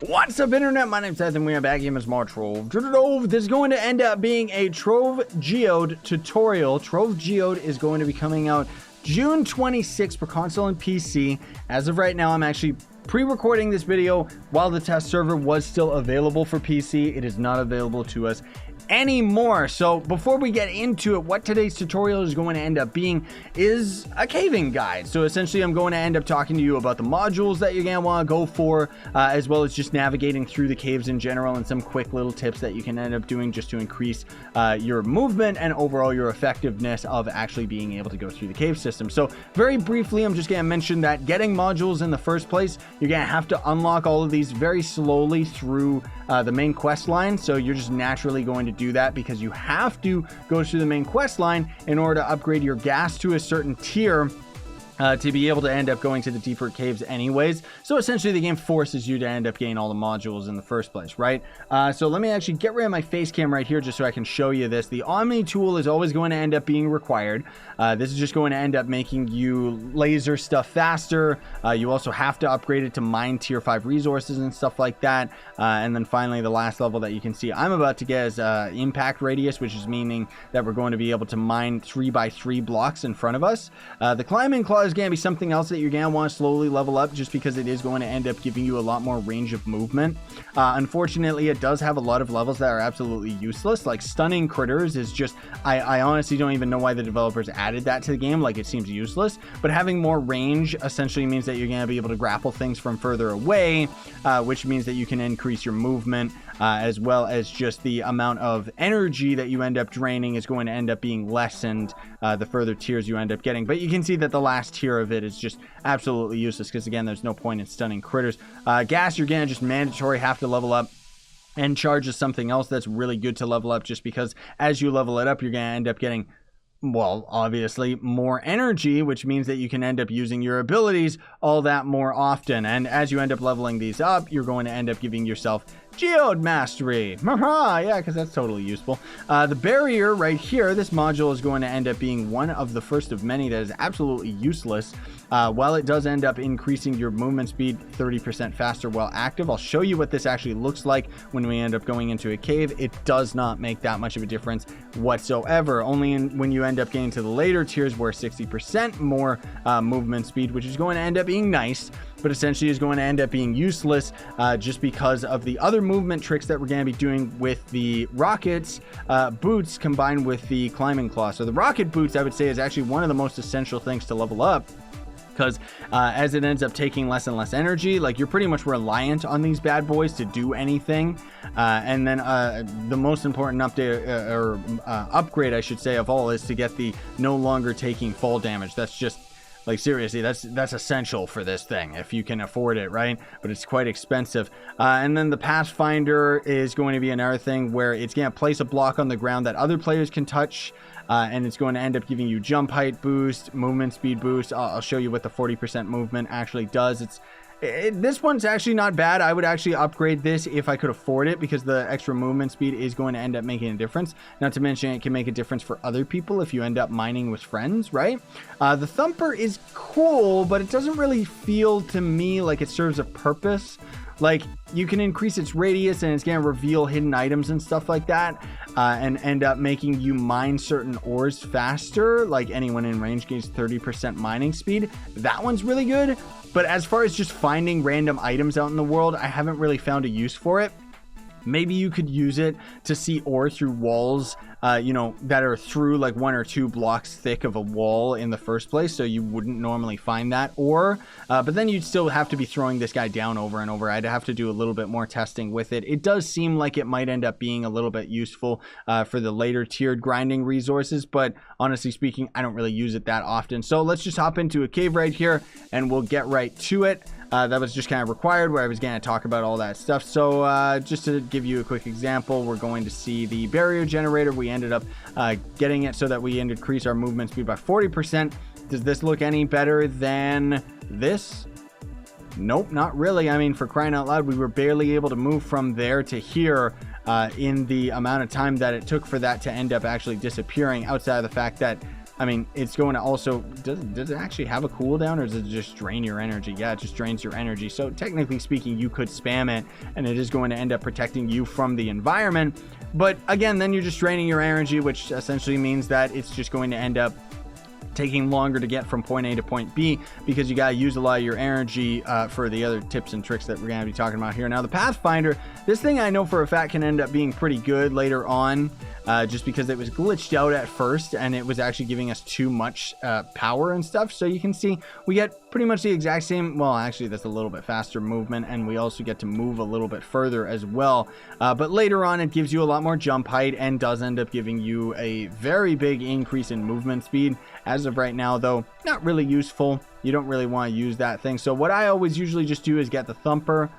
What's up, internet? My name's Seth, and we are back here as more Trove Geode. This is going to end up being a Trove Geode tutorial. Trove Geode is going to be coming out June 26th for console and PC. As of right now, I'm actually pre-recording this video while the test server was still available for PC. It is not available to us anymore. So before we get into it, what today's tutorial is going to end up being is a caving guide. So essentially I'm going to end up talking to you about the modules that you're going to want to go for, as well as just navigating through the caves in general and some quick little tips that you can end up doing just to increase your movement and overall your effectiveness of actually being able to go through the cave system. So very briefly, I'm just going to mention that getting modules in the first place, you're going to have to unlock all of these very slowly through the main quest line. So you're just naturally going to do that because you have to go through the main quest line in order to upgrade your gas to a certain tier to be able to end up going to the deeper caves anyways. So essentially the game forces you to end up getting all the modules in the first place, right? So let me actually get rid of my face cam right here just so I can show you this. The Omni tool is always going to end up being required. This is just going to end up making you laser stuff faster. You also have to upgrade it to mine tier 5 resources and stuff like that. And then finally the last level that you can see I'm about to get is impact radius, which is meaning that we're going to be able to mine 3x3 blocks in front of us. The climbing claw is going to be something else that you're going to want to slowly level up just because it is going to end up giving you a lot more range of movement. Unfortunately, it does have a lot of levels that are absolutely useless. Like stunning critters is just, I honestly don't even know why the developers added that to the game. Like, it seems useless, but having more range essentially means that you're going to be able to grapple things from further away, which means that you can increase your movement, as well as just the amount of energy that you end up draining is going to end up being lessened the further tiers you end up getting. But you can see that the last tier of it is just absolutely useless because, again, there's no point in stunning critters. Gas, you're going to just mandatory have to level up. And charge is something else that's really good to level up just because as you level it up, you're going to end up getting, well, obviously more energy, which means that you can end up using your abilities all that more often. And as you end up leveling these up, you're going to end up giving yourself Geode Mastery. Yeah, because that's totally useful. The barrier right here, this module is going to end up being one of the first of many that is absolutely useless. While it does end up increasing your movement speed 30% faster while active, I'll show you what this actually looks like when we end up going into a cave. It does not make that much of a difference whatsoever. Only when you end up getting to the later tiers where 60% more movement speed, which is going to end up being nice, but essentially is going to end up being useless just because of the other movement tricks that we're going to be doing with the rockets boots combined with the climbing claw. So the rocket boots, I would say, is actually one of the most essential things to level up, because as it ends up taking less and less energy, like, you're pretty much reliant on these bad boys to do anything. And then the most important update or upgrade, I should say, of all is to get the no longer taking fall damage. That's just, like, seriously, that's essential for this thing if you can afford it, right? But it's quite expensive. And then the Pathfinder is going to be another thing where it's going to place a block on the ground that other players can touch. And it's going to end up giving you jump height boost, movement speed boost. I'll show you what the 40% movement actually does. This one's actually not bad. I would actually upgrade this if I could afford it because the extra movement speed is going to end up making a difference. Not to mention it can make a difference for other people if you end up mining with friends, right? The Thumper is cool, but it doesn't really feel to me like it serves a purpose. Like, you can increase its radius and it's going to reveal hidden items and stuff like that, and end up making you mine certain ores faster. Like, anyone in range gains 30% mining speed. That one's really good. But as far as just finding random items out in the world, I haven't really found a use for it. Maybe you could use it to see ore through walls, you know, that are through like 1 or 2 blocks thick of a wall in the first place, so you wouldn't normally find that ore. But then you'd still have to be throwing this guy down over and over. I'd have to do a little bit more testing with it. It does seem like it might end up being a little bit useful for the later tiered grinding resources, but honestly speaking, I don't really use it that often. So let's just hop into a cave right here and we'll get right to it. That was just kind of required where I was going to talk about all that stuff. So just to give you a quick example, we're going to see the barrier generator. We ended up getting it so that we increase our movement speed by 40%. Does this look any better than this? Nope, not really. I mean, for crying out loud, we were barely able to move from there to here in the amount of time that it took for that to end up actually disappearing, outside of the fact that I mean, it's going to also, does it actually have a cooldown, or does it just drain your energy? Yeah, it just drains your energy. So technically speaking, you could spam it and it is going to end up protecting you from the environment. But again, then you're just draining your energy, which essentially means that it's just going to end up taking longer to get from point A to point B, because you got to use a lot of your energy for the other tips and tricks that we're going to be talking about here. Now, the Pathfinder, this thing I know for a fact can end up being pretty good later on, just because it was glitched out at first and it was actually giving us too much power and stuff. So you can see we get pretty much the exact same, well, actually that's a little bit faster movement, and we also get to move a little bit further as well. But later on it gives you a lot more jump height and does end up giving you a very big increase in movement speed. As of right now though, not really useful. You don't really want to use that thing. So what I always usually just do is get the Thumper,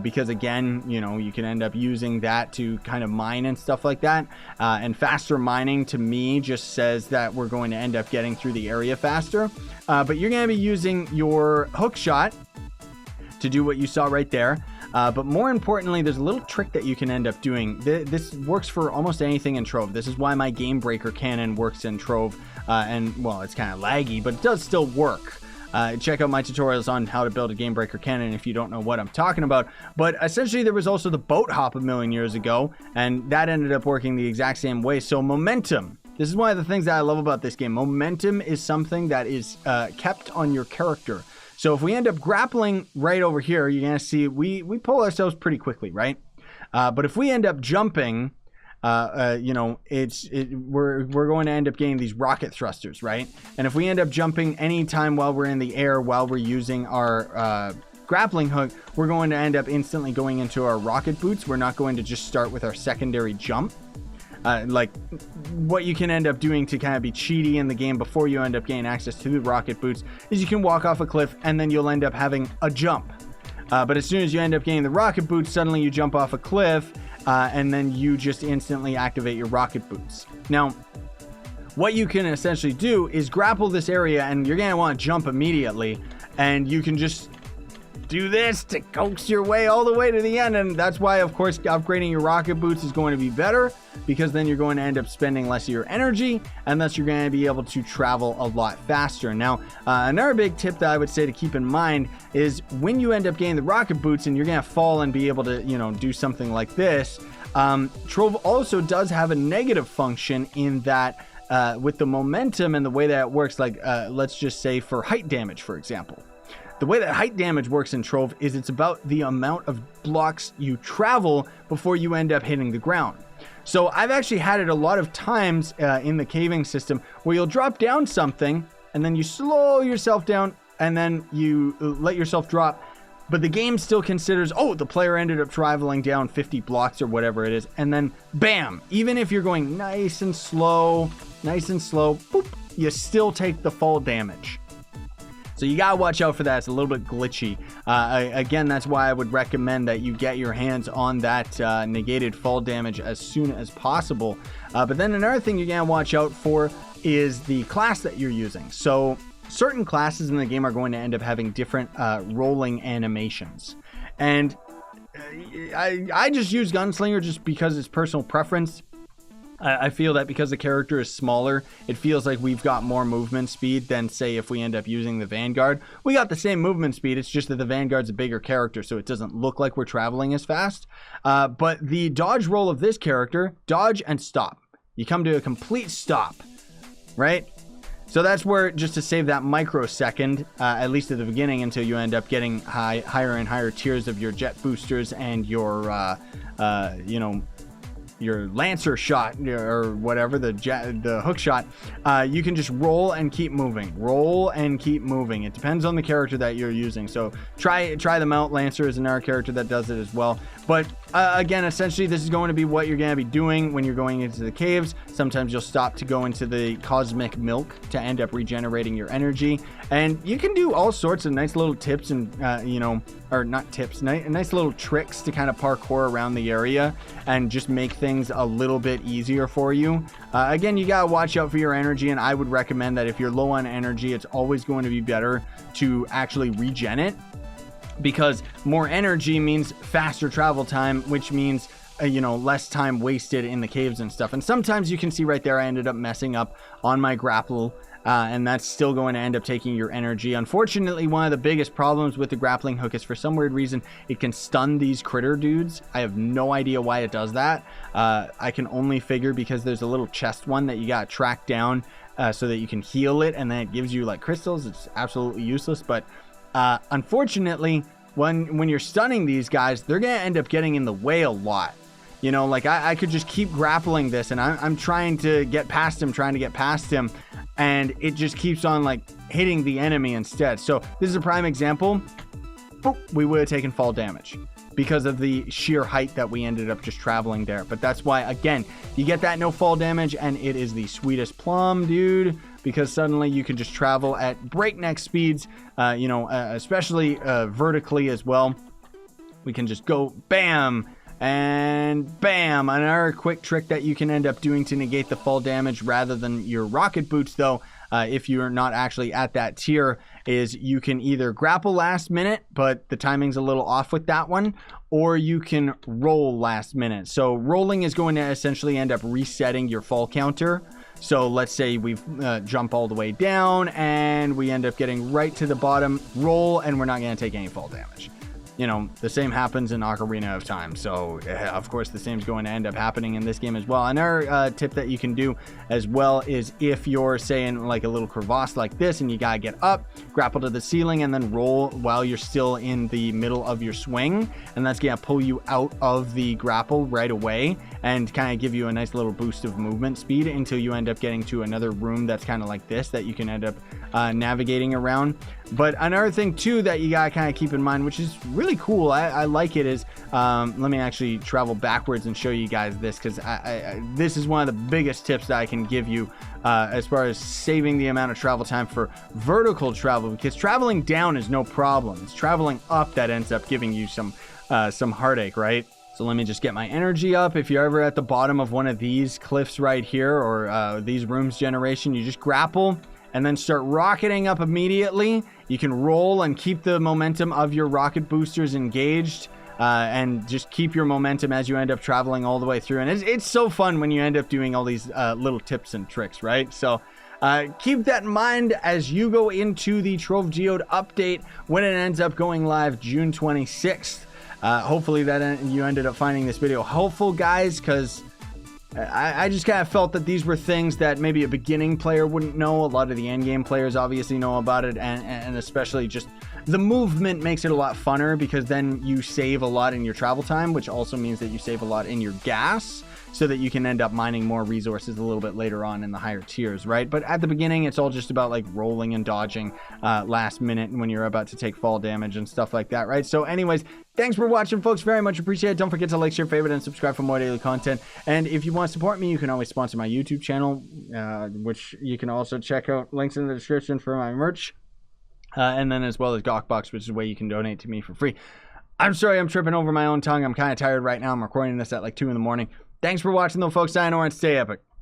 because again, you know, you can end up using that to kind of mine and stuff like that. And faster mining to me just says that we're going to end up getting through the area faster. But you're going to be using your hookshot to do what you saw right there. But more importantly, there's a little trick that you can end up doing. This works for almost anything in Trove. This is why my Game Breaker cannon works in Trove. And well, it's kind of laggy, but it does still work. Check out my tutorials on how to build a Game Breaker cannon if you don't know what I'm talking about. But essentially, there was also the boat hop a million years ago, and that ended up working the exact same way. So momentum. This is one of the things that I love about this game. Momentum is something that is kept on your character. So if we end up grappling right over here, you're going to see we pull ourselves pretty quickly, right? But if we end up jumping, you know, we're going to end up getting these rocket thrusters, right? And if we end up jumping anytime while we're in the air, while we're using our grappling hook, we're going to end up instantly going into our rocket boots. We're not going to just start with our secondary jump. Like what you can end up doing to kind of be cheaty in the game before you end up getting access to the rocket boots is you can walk off a cliff and then you'll end up having a jump. But as soon as you end up getting the rocket boots, suddenly you jump off a cliff, and then you just instantly activate your rocket boots. Now, what you can essentially do is grapple this area, and you're going to want to jump immediately, and you can just do this to coax your way all the way to the end. And that's why, of course, upgrading your rocket boots is going to be better, because then you're going to end up spending less of your energy, and thus you're going to be able to travel a lot faster. Now, another big tip that I would say to keep in mind is when you end up getting the rocket boots and you're going to fall and be able to, you know, do something like this, Trove also does have a negative function in that with the momentum and the way that it works, like let's just say for height damage, for example. The way that height damage works in Trove is it's about the amount of blocks you travel before you end up hitting the ground. So I've actually had it a lot of times in the caving system where you'll drop down something and then you slow yourself down and then you let yourself drop. But the game still considers, oh, the player ended up traveling down 50 blocks or whatever it is. And then bam, even if you're going nice and slow, boop, you still take the fall damage. So you gotta watch out for that. It's a little bit glitchy. Again, that's why I would recommend that you get your hands on that negated fall damage as soon as possible. But then another thing you're gonna watch out for is the class that you're using. So certain classes in the game are going to end up having different rolling animations. And I just use Gunslinger just because it's personal preference. I feel that because the character is smaller, it feels like we've got more movement speed than, say, if we end up using the Vanguard. We got the same movement speed, it's just that the Vanguard's a bigger character, so it doesn't look like we're traveling as fast. But the dodge roll of this character, dodge and stop. You come to a complete stop, right? So that's where, just to save that microsecond, at least at the beginning, until you end up getting higher and higher tiers of your jet boosters and your, you know, your Lancer shot or whatever, the hook shot, you can just roll and keep moving. It depends on the character that you're using. So try them out. Lancer is another character that does it as well. But again, essentially, this is going to be what you're going to be doing when you're going into the caves. Sometimes you'll stop to go into the cosmic milk to end up regenerating your energy. And you can do all sorts of nice little tips and, you know, or not tips, nice little tricks to kind of parkour around the area and just make things a little bit easier for you. Again, you gotta watch out for your energy, and I would recommend that if you're low on energy, it's always going to be better to actually regen it, because more energy means faster travel time, which means you know, less time wasted in the caves and stuff. And sometimes you can see right there, I ended up messing up on my grapple. And that's still going to end up taking your energy. Unfortunately, one of the biggest problems with the grappling hook is for some weird reason, it can stun these critter dudes. I have no idea why it does that. I can only figure because there's a little chest one that you got to track down so that you can heal it. And then it gives you like crystals. It's absolutely useless. But unfortunately, when you're stunning these guys, they're going to end up getting in the way a lot. You know, like I could just keep grappling this and I'm trying to get past him, and it just keeps on like hitting the enemy instead. So this is a prime example. Boop, we would have taken fall damage because of the sheer height that we ended up just traveling there. But that's why, again, you get that no fall damage, and it is the sweetest plum, dude, because suddenly you can just travel at breakneck speeds, you know, especially vertically as well. We can just go bam and bam. Another quick trick that you can end up doing to negate the fall damage rather than your rocket boots, though, if you're not actually at that tier, is you can either grapple last minute, but the timing's a little off with that one, or you can roll last minute. So rolling is going to essentially end up resetting your fall counter. So let's say we jump all the way down and we end up getting right to the bottom, roll, and we're not going to take any fall damage. You know, the same happens in Ocarina of Time. So, of course, the same is going to end up happening in this game as well. Another tip that you can do as well is if you're saying like a little crevasse like this and you got to get up, grapple to the ceiling, and then roll while you're still in the middle of your swing. And that's going to pull you out of the grapple right away and kind of give you a nice little boost of movement speed until you end up getting to another room that's kind of like this that you can end up navigating around. But another thing, too, that you got to kind of keep in mind, which is really cool, I like it, is let me actually travel backwards and show you guys this, because this is one of the biggest tips that I can give you as far as saving the amount of travel time for vertical travel, because traveling down is no problem. It's traveling up that ends up giving you some heartache, right? So let me just get my energy up. If you're ever at the bottom of one of these cliffs right here, or these rooms generation, you just grapple and then start rocketing up immediately. You can roll and keep the momentum of your rocket boosters engaged, and just keep your momentum as you end up traveling all the way through. And it's so fun when you end up doing all these little tips and tricks, right? So keep that in mind as you go into the Trove Geode update when it ends up going live June 26th. Hopefully that you ended up finding this video helpful, guys, because I just kind of felt that these were things that maybe a beginning player wouldn't know. A lot of the endgame players obviously know about it, and especially just the movement makes it a lot funner, because then you save a lot in your travel time, which also means that you save a lot in your gas, so that you can end up mining more resources a little bit later on in the higher tiers, right? But at the beginning, it's all just about like rolling and dodging last minute when you're about to take fall damage and stuff like that, right? So anyways, thanks for watching, folks. Very much appreciate it. Don't forget to like, share, favorite, and subscribe for more daily content. And if you want to support me, you can always sponsor my YouTube channel, which you can also check out. Links in the description for my merch. And then as well as Gawkbox, which is a way you can donate to me for free. I'm sorry I'm tripping over my own tongue. I'm kind of tired right now. I'm recording this at like 2 in the morning. Thanks for watching, though, folks. Sayonara and stay epic.